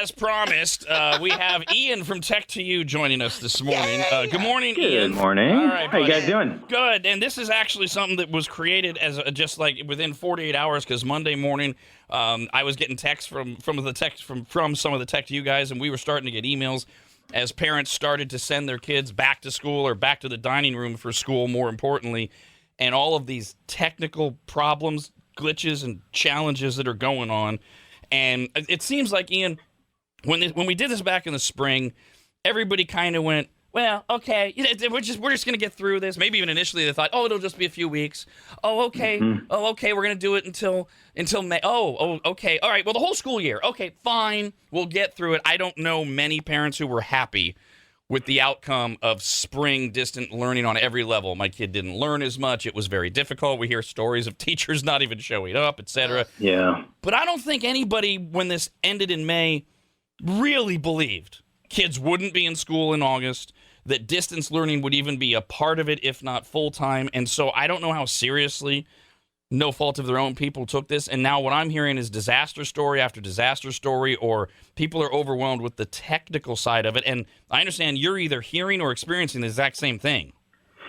as promised, we have Ian from Tech to You joining us this morning. Good morning, Ian. Good morning. All right, how you guys doing? Good. And this is actually something that was created as just like within 48 hours, because Monday morning I was getting texts from some of the Tech to You guys, and we were starting to get emails as parents started to send their kids back to school or back to the dining room for school, more importantly, and all of these technical problems, glitches, and challenges that are going on. And it seems like, Ian, when we did this back in the spring, everybody kind of went, well, okay, we're just going to get through this. Maybe even initially they thought, oh, it'll just be a few weeks. Oh, okay. Mm-hmm. Oh, okay, we're going to do it until May. Oh, okay. All right, well, the whole school year. Okay, fine. We'll get through it. I don't know many parents who were happy with the outcome of spring distant learning on every level. My kid didn't learn as much. It was very difficult. We hear stories of teachers not even showing up, etc. Yeah. But I don't think anybody, when this ended in May, really believed kids wouldn't be in school in August, that distance learning would even be a part of it, if not full-time. And so I don't know how seriously no fault of their own people took this. And now what I'm hearing is disaster story after disaster story, or people are overwhelmed with the technical side of it. And I understand you're either hearing or experiencing the exact same thing.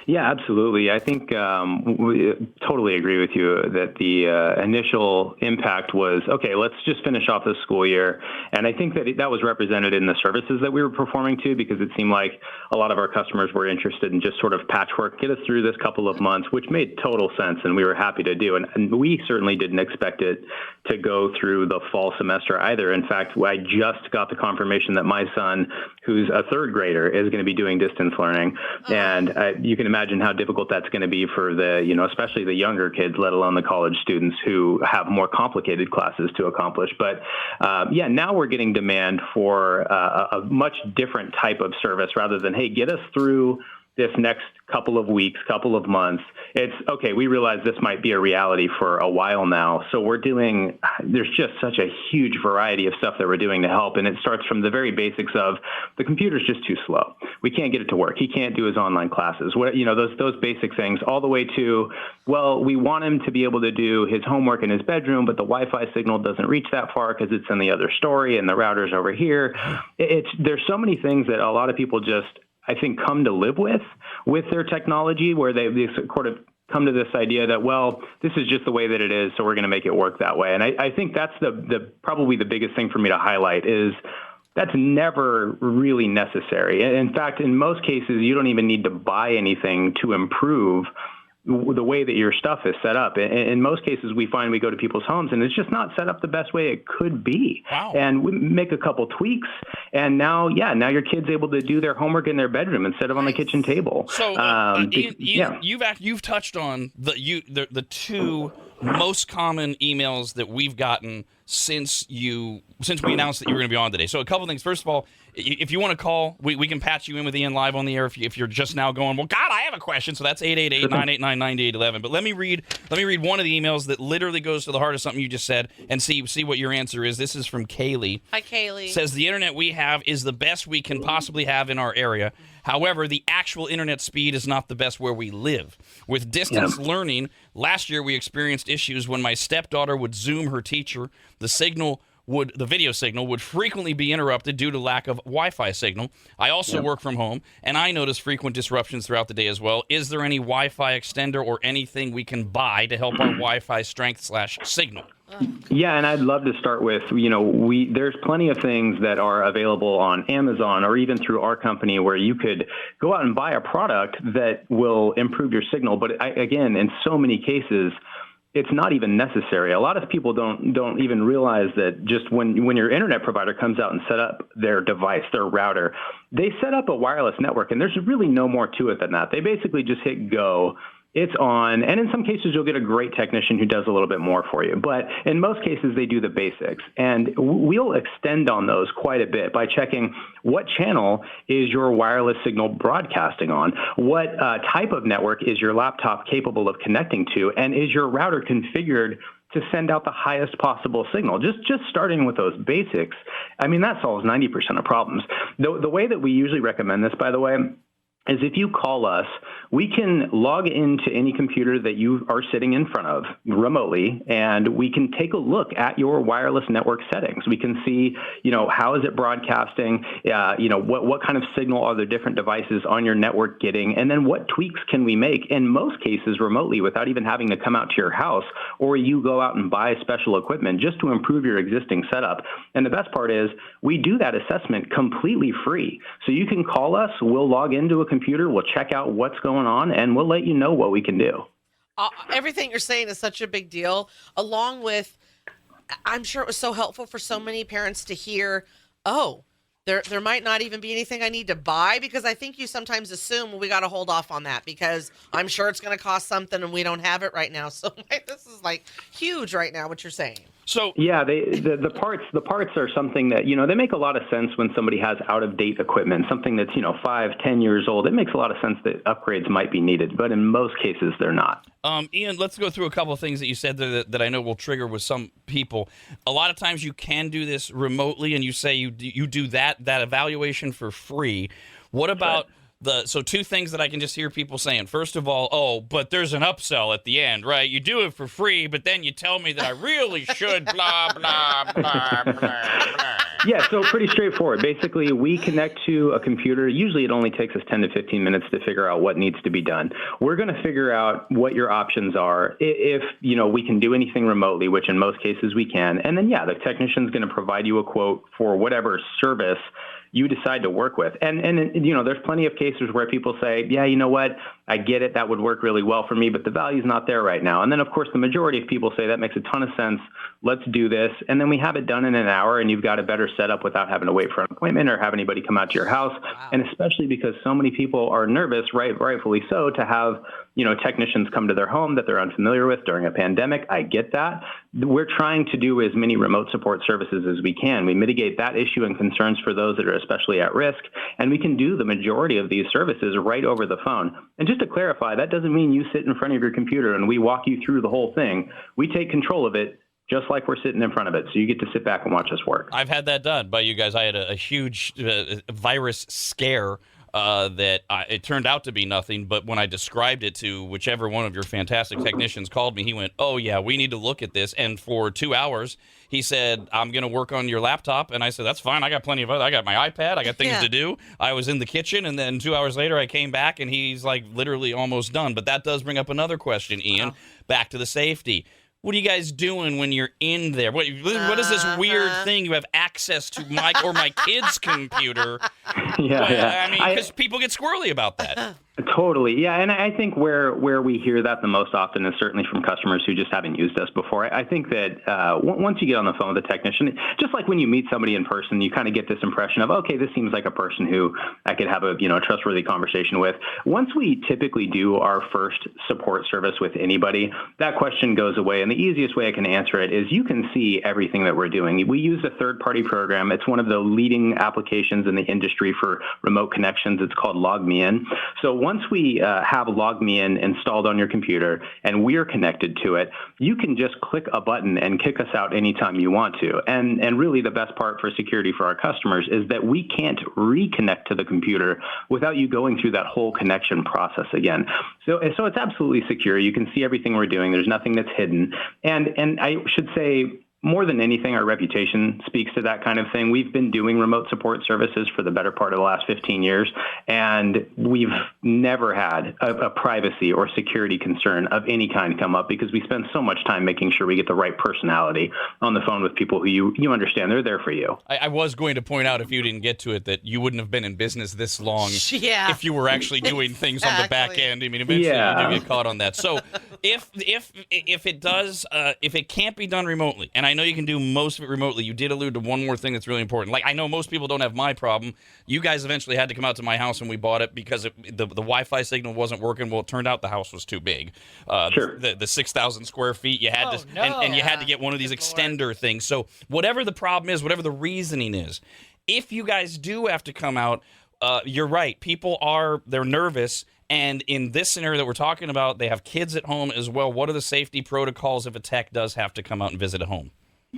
Yeah, absolutely. I think we totally agree with you that the initial impact was, okay, let's just finish off this school year. And I think that was represented in the services that we were performing too, because it seemed like a lot of our customers were interested in just sort of patchwork, get us through this couple of months, which made total sense, and we were happy to do. And we certainly didn't expect it to go through the fall semester either. In fact, I just got the confirmation that my son, who's a third grader, is going to be doing distance learning. And you can imagine how difficult that's going to be for especially the younger kids, let alone the college students who have more complicated classes to accomplish. But now we're getting demand for a much different type of service rather than, hey, get us through this next couple of weeks, couple of months. It's, okay, we realize this might be a reality for a while now. So there's just such a huge variety of stuff that we're doing to help. And it starts from the very basics of the computer's just too slow. We can't get it to work. He can't do his online classes. Those basic things, all the way to, well, we want him to be able to do his homework in his bedroom, but the Wi-Fi signal doesn't reach that far because it's in the other story and the router's over here. There's so many things that a lot of people just, I think, come to live with their technology, where they sort of come to this idea that, well, this is just the way that it is, so we're going to make it work that way. And I think that's probably the biggest thing for me to highlight is that's never really necessary. In fact, in most cases, you don't even need to buy anything to improve the way that your stuff is set up. In most cases, we find we go to people's homes and it's just not set up the best way it could be. Wow. And we make a couple tweaks, and now your kid's able to do their homework in their bedroom instead of on the kitchen table. So, Ian, you've touched on the two most common emails that we've gotten since we announced that you were going to be on today. So a couple things. First of all, if you want to call, we can patch you in with Ian live on the air if you're just now going, well, God, I have a question. So that's 888-989-9811. But let me read one of the emails that literally goes to the heart of something you just said and see what your answer is. This is from Kaylee. Hi, Kaylee. Says the internet we have is the best we can possibly have in our area. However, the actual internet speed is not the best where we live. With distance learning, last year we experienced issues when my stepdaughter would Zoom her teacher. The video signal would frequently be interrupted due to lack of Wi-Fi signal. I also work from home, and I notice frequent disruptions throughout the day as well. Is there any Wi-Fi extender or anything we can buy to help our Wi-Fi strength/signal? Yeah, and I'd love to start with, there's plenty of things that are available on Amazon or even through our company where you could go out and buy a product that will improve your signal. But again, in so many cases, it's not even necessary. A lot of people don't even realize that just when your internet provider comes out and set up their device, their router, they set up a wireless network, and there's really no more to it than that. They basically just hit go. It's on, and in some cases, you'll get a great technician who does a little bit more for you. But in most cases, they do the basics. And we'll extend on those quite a bit by checking what channel is your wireless signal broadcasting on, what type of network is your laptop capable of connecting to, and is your router configured to send out the highest possible signal. Just starting with those basics, I mean, that solves 90% of problems. The way that we usually recommend this, by the way, is if you call us, we can log into any computer that you are sitting in front of remotely, and we can take a look at your wireless network settings. We can see, how is it broadcasting? What kind of signal are the different devices on your network getting? And then what tweaks can we make, in most cases remotely, without even having to come out to your house, or you go out and buy special equipment just to improve your existing setup. And the best part is we do that assessment completely free. So you can call us, we'll log into a computer, we'll check out what's going on, and we'll let you know what we can do. Everything you're saying is such a big deal, along with, I'm sure it was so helpful for so many parents to hear, there might not even be anything I need to buy, because I think you sometimes assume, well, we got to hold off on that because I'm sure it's going to cost something and we don't have it right now. So this is like huge right now, what you're saying. So yeah, the parts are something that, they make a lot of sense when somebody has out of date equipment, something that's, 5-10 years old. It makes a lot of sense that upgrades might be needed, but in most cases they're not. Ian, let's go through a couple of things that you said there that I know will trigger with some people. A lot of times you can do this remotely, and you say you do that evaluation for free. What about so two things that I can just hear people saying. First of all, but there's an upsell at the end, right? You do it for free, but then you tell me that I really should blah, blah, blah, blah, blah. Yeah, so pretty straightforward. Basically, we connect to a computer. Usually it only takes us 10 to 15 minutes to figure out what needs to be done. We're going to figure out what your options are, if, we can do anything remotely, which in most cases we can. And then, the technician's going to provide you a quote for whatever service you decide to work with. And there's plenty of cases where people say, yeah, you know what, I get it, that would work really well for me, but the value's not there right now. And then, of course, the majority of people say that makes a ton of sense, let's do this. And then we have it done in an hour, and you've got a better setup without having to wait for an appointment or have anybody come out to your house. Wow. And especially because so many people are nervous, rightfully so, to have technicians come to their home that they're unfamiliar with during a pandemic. I get that. We're trying to do as many remote support services as we can. We mitigate that issue and concerns for those that are especially at risk, and we can do the majority of these services right over the phone. And just to clarify, that doesn't mean you sit in front of your computer and we walk you through the whole thing. We take control of it just like we're sitting in front of it, so you get to sit back and watch us work. I've had that done by you guys. I had a huge virus scare that it turned out to be nothing, but when I described it to whichever one of your fantastic technicians called me, he went, oh, yeah, we need to look at this. And for 2 hours, he said, I'm going to work on your laptop. And I said, that's fine. I got plenty of other. I got my iPad. I got things to do. I was in the kitchen, and then 2 hours later, I came back, and he's like literally almost done. But that does bring up another question, Ian, back to the safety. What are you guys doing when you're in there? What is this weird thing? You have access to my kid's computer. Yeah. I mean, because people get squirrely about that. Totally. Yeah. And I think where we hear that the most often is certainly from customers who just haven't used us before. I think that once you get on the phone with a technician, just like when you meet somebody in person, you kind of get this impression of, okay, this seems like a person who I could have a trustworthy conversation with. Once we typically do our first support service with anybody, that question goes away. And the easiest way I can answer it is you can see everything that we're doing. We use a third-party program. It's one of the leading applications in the industry for remote connections. It's called LogMeIn. So once we have LogMeIn installed on your computer and we're connected to it, you can just click a button and kick us out anytime you want to. And really the best part for security for our customers is that we can't reconnect to the computer without you going through that whole connection process again. So it's absolutely secure. You can see everything we're doing. There's nothing that's hidden. And I should say, more than anything, our reputation speaks to that kind of thing. We've been doing remote support services for the better part of the last 15 years, and we've never had a privacy or security concern of any kind come up because we spend so much time making sure we get the right personality on the phone with people who you understand they're there for you. I was going to point out, if you didn't get to it, that you wouldn't have been in business this long if you were actually doing things on the back end. I mean, eventually you do get caught on that. So if it can't be done remotely, and I know you can do most of it remotely, you did allude to one more thing that's really important. Like, I know most people don't have my problem. You guys eventually had to come out to my house when we bought it because the Wi-Fi signal wasn't working. Well, it turned out the house was too big. Sure. The 6,000 square feet, you had and you had to get one of these extender things. So whatever the problem is, whatever the reasoning is, if you guys do have to come out, you're right. They're nervous. And in this scenario that we're talking about, they have kids at home as well. What are the safety protocols if a tech does have to come out and visit a home?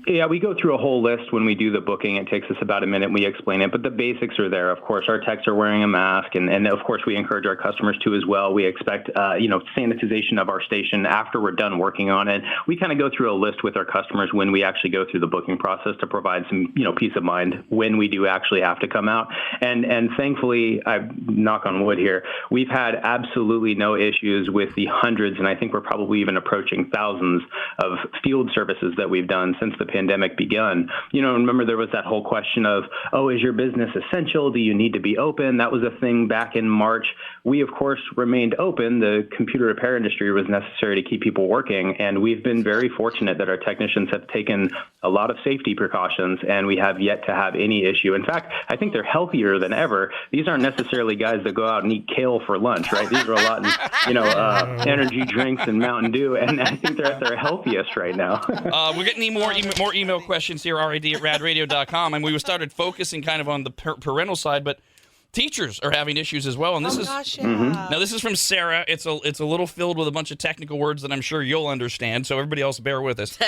Yeah, we go through a whole list when we do the booking. It takes us about a minute. We explain it, but the basics are there. Of course, our techs are wearing a mask, and of course, we encourage our customers to as well. We expect, sanitization of our station after we're done working on it. We kind of go through a list with our customers when we actually go through the booking process to provide some, peace of mind when we do actually have to come out. And thankfully, I knock on wood here, we've had absolutely no issues with the hundreds, and I think we're probably even approaching thousands of field services that we've done since the pandemic begun. Remember there was that whole question of, is your business essential? Do you need to be open? That was a thing back in March. We, of course, remained open. The computer repair industry was necessary to keep people working, and we've been very fortunate that our technicians have taken a lot of safety precautions, and we have yet to have any issue. In fact, I think they're healthier than ever. These aren't necessarily guys that go out and eat kale for lunch, right? These are a lot in, energy drinks and Mountain Dew, and I think they're at their healthiest right now. We're getting more email questions here, rad@radradio.com, and we started focusing kind of on the parental side, but teachers are having issues as well, and this now this is from Sarah. It's a little filled with a bunch of technical words that I'm sure you'll understand, so everybody else bear with us.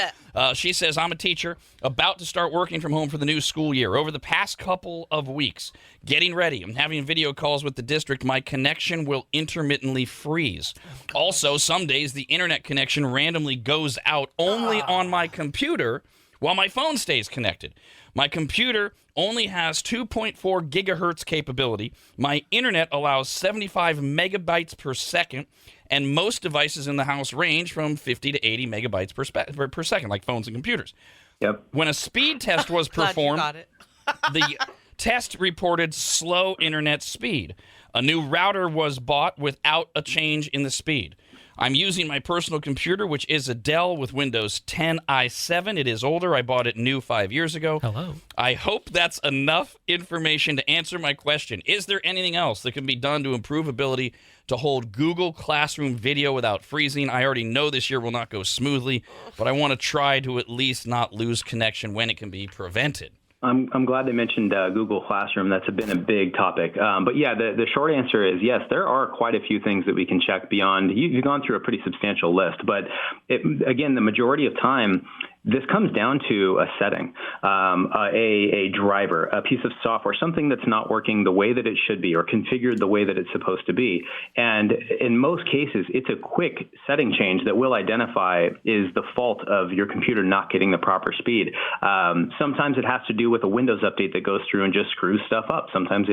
She says, I'm a teacher about to start working from home for the new school year. Over the past couple of weeks, getting ready, I'm having video calls with the district. My connection will intermittently freeze. Also, some days the internet connection randomly goes out only on my computer while my phone stays connected. My computer only has 2.4 gigahertz capability. My internet allows 75 megabytes per second, and most devices in the house range from 50 to 80 megabytes per second, like phones and computers. Yep. When a speed test was performed, the test reported slow internet speed. A new router was bought without a change in the speed. I'm using my personal computer, which is a Dell with Windows 10 i7. It is older. I bought it new 5 years ago. Hello. I hope that's enough information to answer my question. Is there anything else that can be done to improve ability to hold Google Classroom video without freezing? I already know this year will not go smoothly, but I want to try to at least not lose connection when it can be prevented. I'm glad they mentioned Google Classroom. That's been a big topic. But yeah, the short answer is yes, there are quite a few things that we can check beyond. You've gone through a pretty substantial list, but again, the majority of time, this comes down to a setting, a driver, a piece of software, something that's not working the way that it should be or configured the way that it's supposed to be. And in most cases, it's a quick setting change that we'll identify is the fault of your computer not getting the proper speed. Sometimes it has to do with a Windows update that goes through and just screws stuff up. Sometimes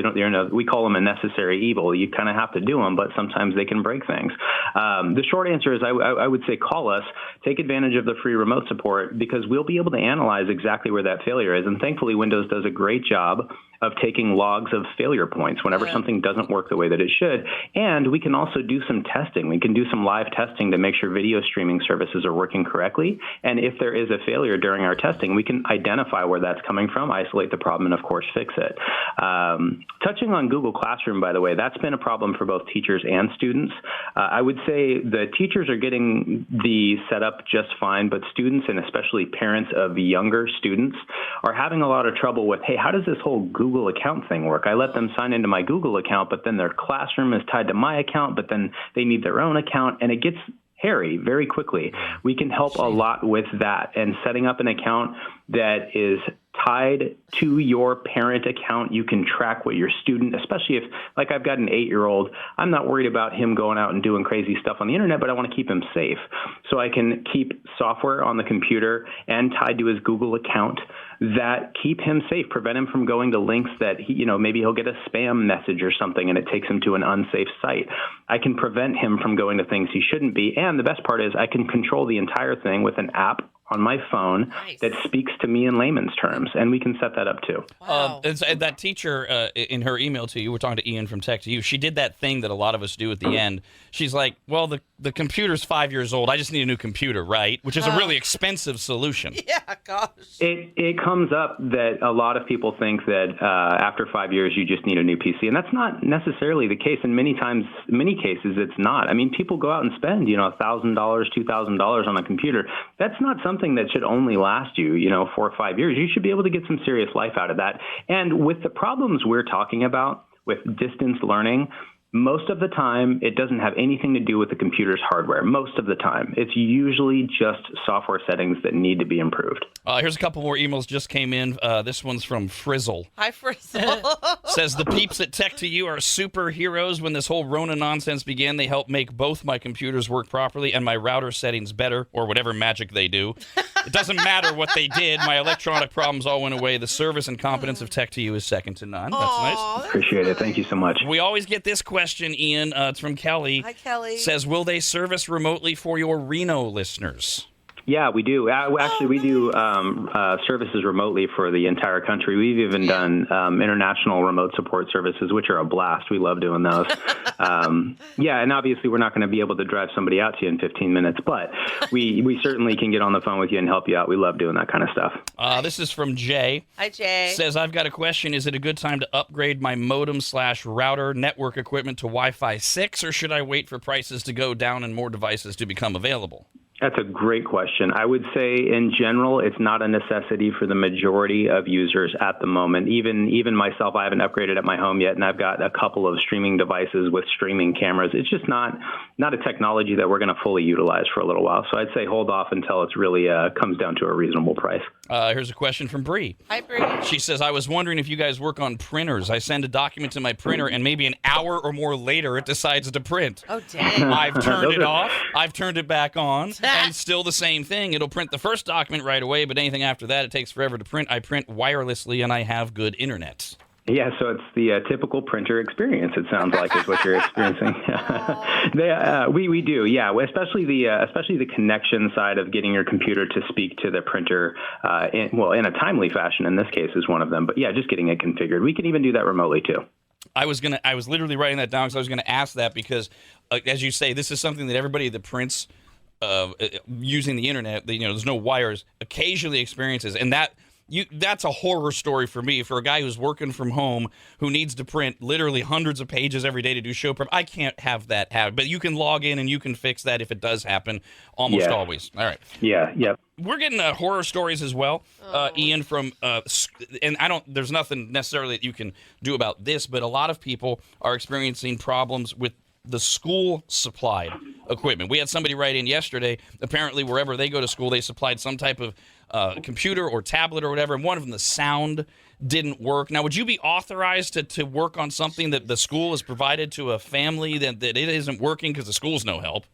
we call them a necessary evil. You kind of have to do them, but sometimes they can break things. The short answer is I would say call us, take advantage of the free remote support, because we'll be able to analyze exactly where that failure is. And thankfully, Windows does a great job of taking logs of failure points whenever something doesn't work the way that it should. And we can also do some testing. We can do some live testing to make sure video streaming services are working correctly. And if there is a failure during our testing, we can identify where that's coming from, isolate the problem, and of course, fix it. Touching on Google Classroom, by the way, that's been a problem for both teachers and students. I would say the teachers are getting the setup just fine, but students, and especially parents of younger students, are having a lot of trouble with, hey, how does this whole Google account thing work? I let them sign into my Google account, but then their classroom is tied to my account, but then they need their own account, and it gets hairy very quickly. We can help a lot with that, and setting up an account that is tied to your parent account. You can track what your student, especially if, like I've got an 8-year-old, I'm not worried about him going out and doing crazy stuff on the internet, but I want to keep him safe. So I can keep software on the computer and tied to his Google account that keep him safe, prevent him from going to links that maybe he'll get a spam message or something and it takes him to an unsafe site. I can prevent him from going to things he shouldn't be. And the best part is I can control the entire thing with an app on my phone that speaks to me in layman's terms, and we can set that up too. Wow. And that teacher, in her email to you, we're talking to Ian from Tech to You, she did that thing that a lot of us do at the end. She's like, well, the computer's 5 years old. I just need a new computer, right? Which is a really expensive solution. Yeah, gosh. It comes up that a lot of people think that after 5 years, you just need a new PC, and that's not necessarily the case. And many cases, it's not. I mean, people go out and spend, $1,000, $2,000 on a computer. That's not something that should only last you, 4 or 5 years. You should be able to get some serious life out of that. And with the problems we're talking about with distance learning, Most of the time, it doesn't have anything to do with the computer's hardware. Most of the time. It's usually just software settings that need to be improved. Here's a couple more emails just came in. This one's from Frizzle. Hi, Frizzle. Says, the peeps at Tech to You are superheroes. When this whole Rona nonsense began, they helped make both my computers work properly and my router settings better, or whatever magic they do. It doesn't matter what they did. My electronic problems all went away. The service and competence of Tech to You is second to none. That's nice. Appreciate it. Thank you so much. We always get this question, Ian. It's from Kelly. Hi, Kelly. Says, will they service remotely for your Reno listeners? Yeah, we do. Actually, we do services remotely for the entire country. We've even done international remote support services, which are a blast. We love doing those. And obviously we're not going to be able to drive somebody out to you in 15 minutes, but we certainly can get on the phone with you and help you out. We love doing that kind of stuff. This is from Jay. Hi, Jay. Says, I've got a question. Is it a good time to upgrade my modem/router network equipment to Wi-Fi 6, or should I wait for prices to go down and more devices to become available? That's a great question. I would say in general, it's not a necessity for the majority of users at the moment. Even myself, I haven't upgraded at my home yet, and I've got a couple of streaming devices with streaming cameras. It's just not a technology that we're going to fully utilize for a little while. So I'd say hold off until it's really comes down to a reasonable price. Here's a question from Bree. Hi, Bree. She says, I was wondering if you guys work on printers. I send a document to my printer, and maybe an hour or more later, it decides to print. Oh, dang. I've turned it off. I've turned it back on. And still the same thing. It'll print the first document right away, but anything after that, it takes forever to print. I print wirelessly, and I have good internet. Yeah, so it's the typical printer experience, it sounds like, is what you're experiencing. We do, yeah, especially the connection side of getting your computer to speak to the printer in a timely fashion. In this case is one of them. But yeah, just getting it configured. We can even do that remotely too. I was literally writing that down because I was going to ask that because, as you say, this is something that everybody that prints using the internet, there's no wires, occasionally experiences, and that's a horror story for me. For a guy who's working from home, who needs to print literally hundreds of pages every day to do show prep, I can't have that happen. But you can log in and you can fix that if it does happen, almost always. All right. Yeah. We're getting horror stories as well, Ian, from and there's nothing necessarily that you can do about this, but a lot of people are experiencing problems with the school supplied equipment. We had somebody write in yesterday. Apparently, wherever they go to school, they supplied some type of computer or tablet or whatever, and one of them, the sound didn't work. Now, would you be authorized to work on something that the school has provided to a family that it isn't working because the school's no help?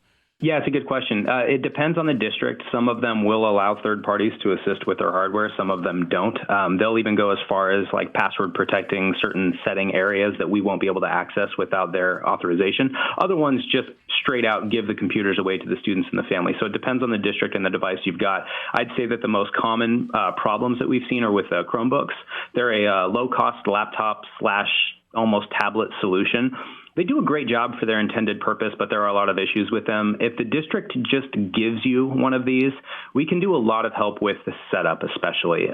Yeah, it's a good question. It depends on the district. Some of them will allow third parties to assist with their hardware. Some of them don't. They'll even go as far as like password protecting certain setting areas that we won't be able to access without their authorization. Other ones just straight out give the computers away to the students and the family. So it depends on the district and the device you've got. I'd say that the most common problems that we've seen are with Chromebooks. They're a low-cost laptop / almost tablet solution. They do a great job for their intended purpose, but there are a lot of issues with them. If the district just gives you one of these, we can do a lot of help with the setup, especially.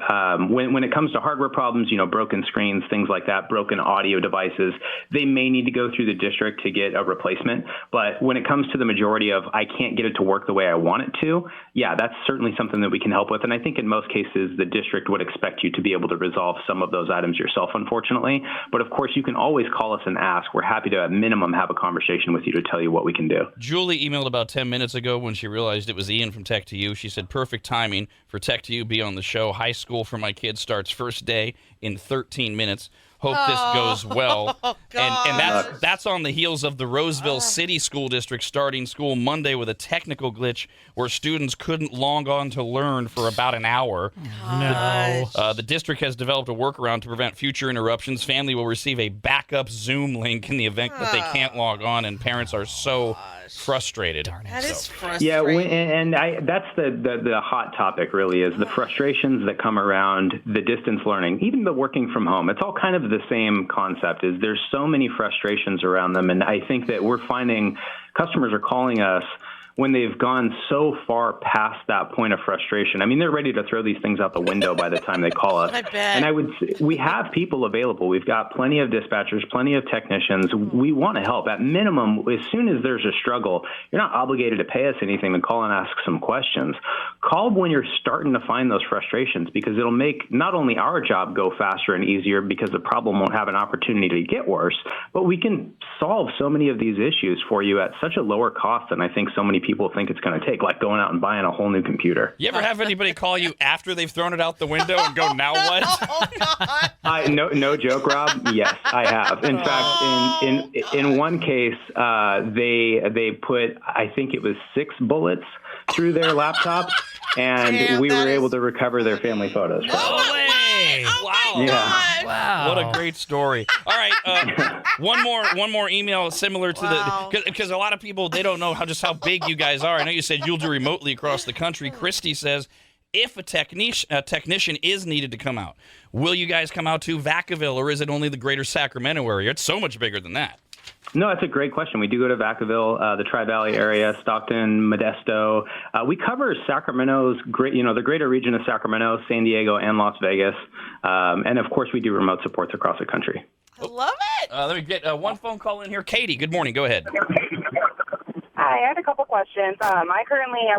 When it comes to hardware problems, broken screens, things like that, broken audio devices, they may need to go through the district to get a replacement. But when it comes to the majority of, I can't get it to work the way I want it to, yeah, that's certainly something that we can help with. And I think in most cases, the district would expect you to be able to resolve some of those items yourself, unfortunately. But of course, you can always call us and ask. We're happy to minimum have a conversation with you to tell you what we can do. Julie emailed about 10 minutes ago when she realized it was Ian from Tech to You. She said, perfect timing for Tech to You be on the show. High school for my kids starts first day in 13 minutes. Hope this goes well. And that's on the heels of the Roseville City School District starting school Monday with a technical glitch where students couldn't log on to learn for about an hour. No. The district has developed a workaround to prevent future interruptions. Family will receive a backup Zoom link in the event that they can't log on, and parents are so frustrated. That is frustrating. Yeah, that's the hot topic, really, is the frustrations that come around the distance learning, even the working from home. It's all kind of the same concept. Is there's so many frustrations around them, and I think that we're finding customers are calling us when they've gone so far past that point of frustration. I mean, they're ready to throw these things out the window by the time they call us. I bet. And I would say we have people available. We've got plenty of dispatchers, plenty of technicians. We want to help. At minimum, as soon as there's a struggle, you're not obligated to pay us anything to call and ask some questions. Call when you're starting to find those frustrations, because it'll make not only our job go faster and easier because the problem won't have an opportunity to get worse, but we can solve so many of these issues for you at such a lower cost than I think so many people think it's going to take, like going out and buying a whole new computer. You ever have anybody call you after they've thrown it out the window and go, now what? Oh, God. No joke, Rob. Yes, I have. In fact, in one case, they put, I think it was 6 bullets through their laptop, and Damn, we were is able to recover their family photos. Oh, way! my Wow. Yeah. God. Wow. What a great story. All right, one more email similar to Wow. because a lot of people, they don't know how big you guys are. I know you said you'll do remotely across the country. Christy says, if a technician is needed to come out, will you guys come out to Vacaville, or is it only the greater Sacramento area? It's so much bigger than that. No, that's a great question. We do go to Vacaville, the Tri-Valley area, Stockton, Modesto. We cover Sacramento's the greater region of Sacramento, San Diego, and Las Vegas. And of course, we do remote supports across the country. I love it. Let me get one phone call in here. Katie, good morning. Go ahead. Hi, I had a couple questions. I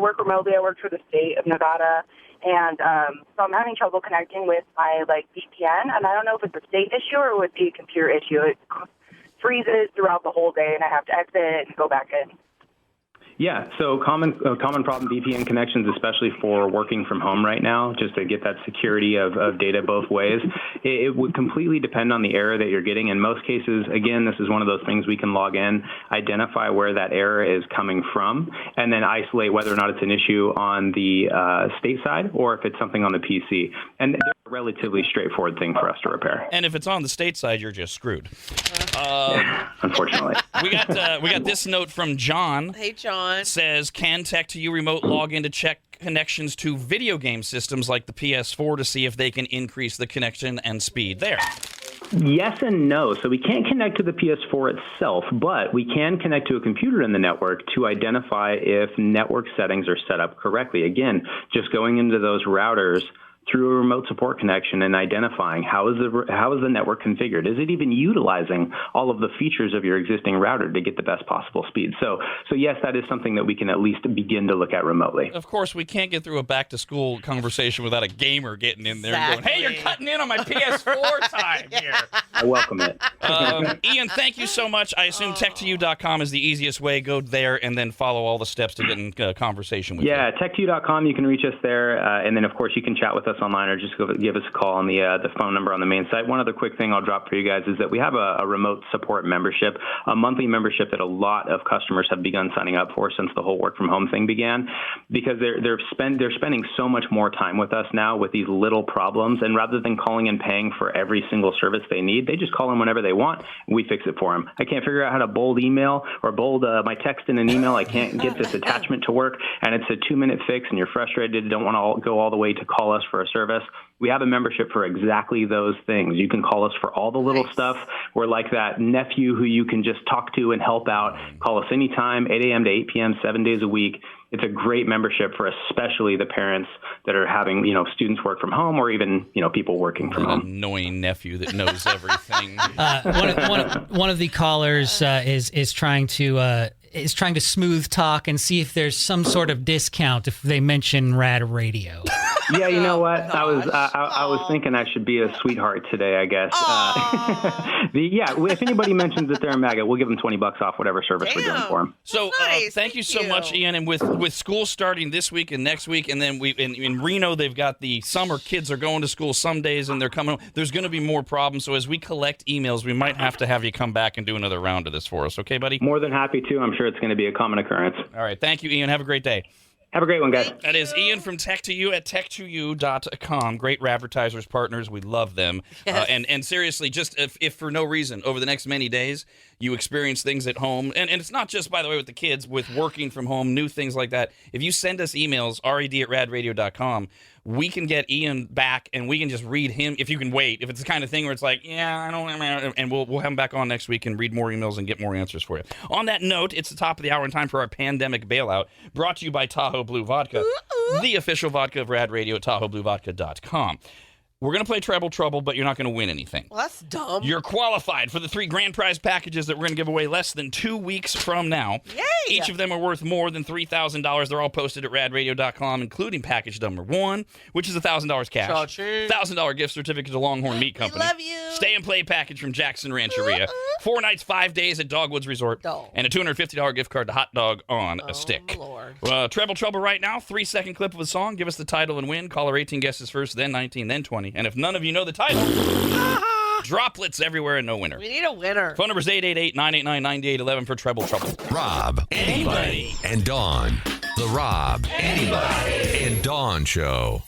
work remotely. I work for the state of Nevada, and so I'm having trouble connecting with my VPN, and I don't know if it's a state issue or it would be a computer issue. It freezes throughout the whole day, and I have to exit and go back in. Yeah, so common problem VPN connections, especially for working from home right now, just to get that security of data both ways. It would completely depend on the error that you're getting. In most cases, again, this is one of those things we can log in, identify where that error is coming from, and then isolate whether or not it's an issue on the state side or if it's something on the PC. And they're a relatively straightforward thing for us to repair. And if it's on the state side, you're just screwed. Unfortunately. We got this note from John. Hey, John. Says, can Tech2U Remote log in to check connections to video game systems like the PS4 to see if they can increase the connection and speed there? Yes and no. So we can't connect to the PS4 itself, but we can connect to a computer in the network to identify if network settings are set up correctly. Again, just going into those routers through a remote support connection and identifying how is the network configured? Is it even utilizing all of the features of your existing router to get the best possible speed? So yes, that is something that we can at least begin to look at remotely. Of course, we can't get through a back-to-school conversation without a gamer getting in there and going, hey, you're cutting in on my PS4 time here. I welcome it. Ian, thank you so much. I assume tech2u.com is the easiest way. Go there and then follow all the steps to get in conversation with you. Yeah, tech2u.com, you can reach us there. And then, of course, you can chat with us online or just give us a call on the phone number on the main site. One other quick thing I'll drop for you guys is that we have a remote support membership, a monthly membership that a lot of customers have begun signing up for since the whole work from home thing began, because they're spending so much more time with us now with these little problems, and rather than calling and paying for every single service they need, they just call in whenever they want and we fix it for them. I can't figure out how to bold email or bold my text in an email. I can't get this attachment to work, and it's a 2-minute fix and you're frustrated, don't want to go all the way to call us for a service. We have a membership for exactly those things. You can call us for all the little stuff. We're like that nephew who you can just talk to and help out. Call us anytime, 8 a.m. to 8 p.m., 7 days a week. It's a great membership for especially the parents that are having, students work from home, or even, people working from home. Annoying nephew that knows everything. One of the callers is trying to smooth talk and see if there's some sort of discount if they mention Rad Radio. Yeah, you know what? I was thinking I should be a sweetheart today, I guess. If anybody mentions that they're a MAGA, we'll give them $20 off whatever service we're doing for them. So Nice, thank you so much, Ian. And with school starting this week and next week, and then in Reno, they've got the summer. Kids are going to school some days and they're coming home. There's going to be more problems. So as we collect emails, we might have to have you come back and do another round of this for us. Okay, buddy? More than happy to. I'm sure it's going to be a common occurrence. All right. Thank you, Ian. Have a great day. Have a great one, guys. That is Ian from Tech2U at tech2u.com. Great advertisers, partners. We love them. Yes. And seriously, just if for no reason, over the next many days, you experience things at home, and it's not just, by the way, with the kids, with working from home, new things like that. If you send us emails, red@radradio.com, we can get Ian back and we can just read him if you can wait. If it's the kind of thing where it's like, yeah, I don't, and we'll have him back on next week and read more emails and get more answers for you. On that note, it's the top of the hour and time for our pandemic bailout, brought to you by Tahoe Blue Vodka, the official vodka of Rad Radio at TahoeBlueVodka.com. We're going to play Treble Trouble, but you're not going to win anything. Well, that's dumb. You're qualified for the 3 grand prize packages that we're going to give away less than 2 weeks from now. Yay! Each of them are worth more than $3,000. They're all posted at radradio.com, including package number 1, which is $1,000 cash. $1,000 gift certificate to Longhorn Meat Company. We love you. Stay and play package from Jackson Rancheria. 4 nights, 5 days at Dogwoods Resort. And a $250 gift card to Hot Dog on a Stick. Lord. Treble Trouble right now. 3-second clip of a song. Give us the title and win. Caller 18 guesses first, then 19, then 20. And if none of you know the title, droplets everywhere and no winner. We need a winner. Phone number is 888-989-9811 for Treble Trouble. Rob, anybody, and Dawn. The Rob, anybody, and Dawn Show.